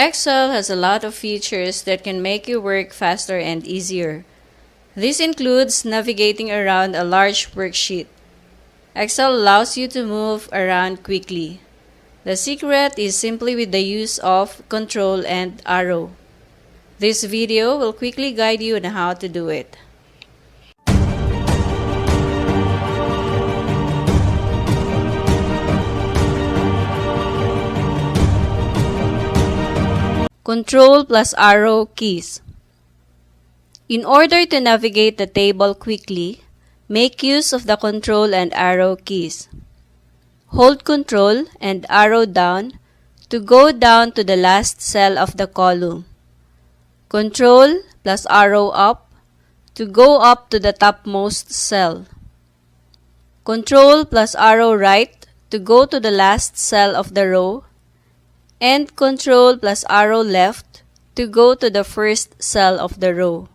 Excel has a lot of features that can make your work faster and easier. This includes navigating around a large worksheet. Excel allows you to move around quickly. The secret is simply with the use of CTRL and ARROW. This video will quickly guide you on how to do it. Control plus arrow keys. In order to navigate the table quickly, make use of the Control and Arrow keys. Hold Control and Arrow down to go down to the last cell of the column. Control plus Arrow up to go up to the topmost cell. Control plus Arrow right to go to the last cell of the row. And Control plus Arrow left to go to the first cell of the row.